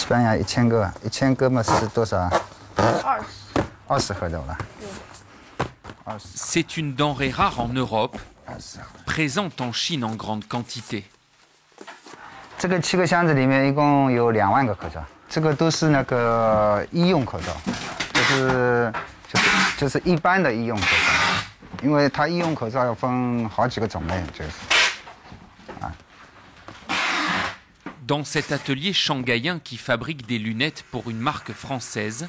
西班牙1000个，1000个嘛是多少？20盒走了。C'est une denrée rare en Europe, présente en Chine en grande quantité. 这个7个箱子里面一共有2万个口罩，这个都是那个医用口罩，就是一般的医用口罩，因为它医用口罩要分好几个种类，就是。Dans cet atelier shanghaïen qui fabrique des lunettes pour une marque française,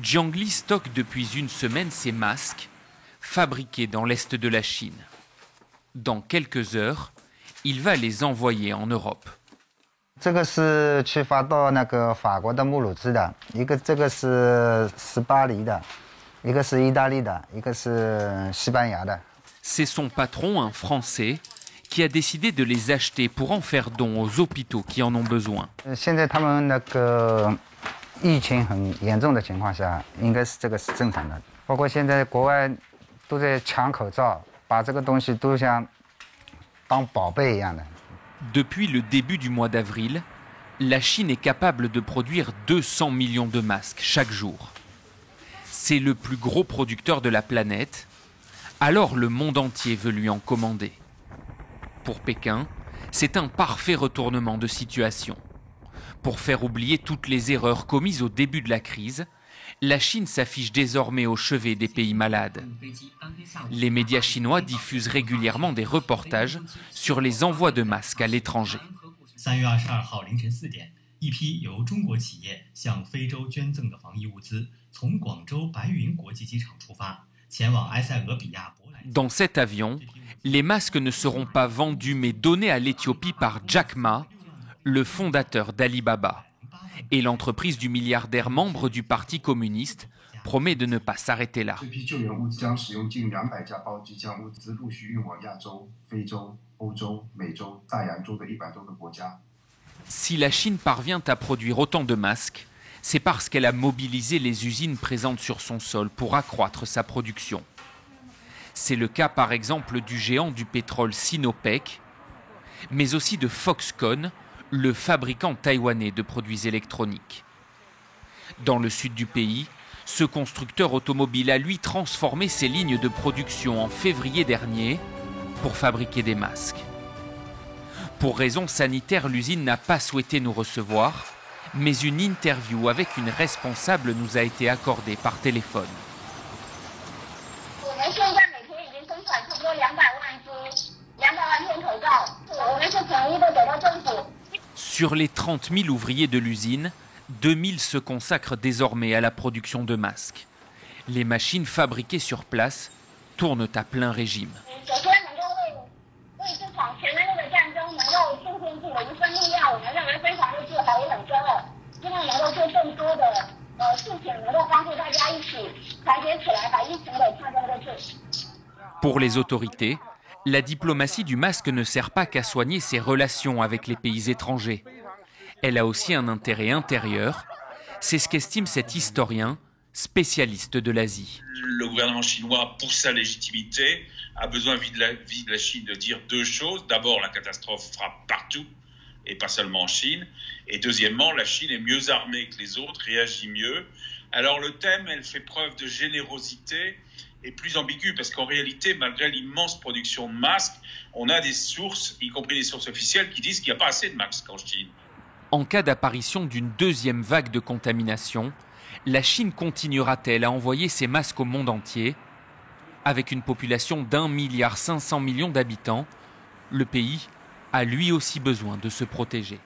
Jiangli stocke depuis une semaine ses masques, fabriqués dans l'est de la Chine. Dans quelques heures, il va les envoyer en Europe. 这个是去发到那个法国的穆鲁兹的，这个是巴黎的，一个是意大利的，一个是西班牙的。C'est son patron, un Français, qui a décidé de les acheter pour en faire don aux hôpitaux qui en ont besoin. 现在他们那个疫情很严重的情况下，应该是这个是正常的。包括现在国外都在抢口罩，把这个东西都像当宝贝一样的。Depuis le début du mois d'avril, la Chine est capable de produire 200 millions de masques chaque jour. C'est le plus gros producteur de la planète, alors le monde entier veut lui en commander. Pour Pékin, c'est un parfait retournement de situation. Pour faire oublier toutes les erreurs commises au début de la crise, la Chine s'affiche désormais au chevet des pays malades. Les médias chinois diffusent régulièrement des reportages sur les envois de masques à l'étranger. 3月22号凌晨4点，一批由中国企业向非洲捐赠的防疫物资从广州白云国际机场出发，前往埃塞俄比亚伯莱。 Dans cet avion, les masques ne seront pas vendus mais donnés à l'Éthiopie par Jack Ma, le fondateur d'Alibaba. Et l'entreprise du milliardaire membre du Parti communiste promet de ne pas s'arrêter là. Si la Chine parvient à produire autant de masques, c'est parce qu'elle a mobilisé les usines présentes sur son sol pour accroître sa production. C'est le cas par exemple du géant du pétrole Sinopec, mais aussi de Foxconn, le fabricant taïwanais de produits électroniques. Dans le sud du pays, ce constructeur automobile a lui transformé ses lignes de production en février dernier pour fabriquer des masques. Pour raisons sanitaires, l'usine n'a pas souhaité nous recevoir, mais une interview avec une responsable nous a été accordée par téléphone. Sur les 30 000 ouvriers de l'usine, 2 000 se consacrent désormais à la production de masques. Les machines fabriquées sur place tournent à plein régime. Pour les autorités, la diplomatie du masque ne sert pas qu'à soigner ses relations avec les pays étrangers. Elle a aussi un intérêt intérieur. C'est ce qu'estime cet historien, spécialiste de l'Asie. Le gouvernement chinois, pour sa légitimité, a besoin vis de la Chine de dire deux choses. D'abord, la catastrophe frappe partout, et pas seulement en Chine. Et deuxièmement, la Chine est mieux armée que les autres, réagit mieux. Alors le thème, elle fait preuve de générosité, est plus ambigu parce qu'en réalité, malgré l'immense production de masques, on a des sources, y compris des sources officielles, qui disent qu'il n'y a pas assez de masques en Chine. En cas d'apparition d'une deuxième vague de contamination, la Chine continuera-t-elle à envoyer ses masques au monde entier? Avec une population d'1,5 milliard d'habitants, le pays a lui aussi besoin de se protéger.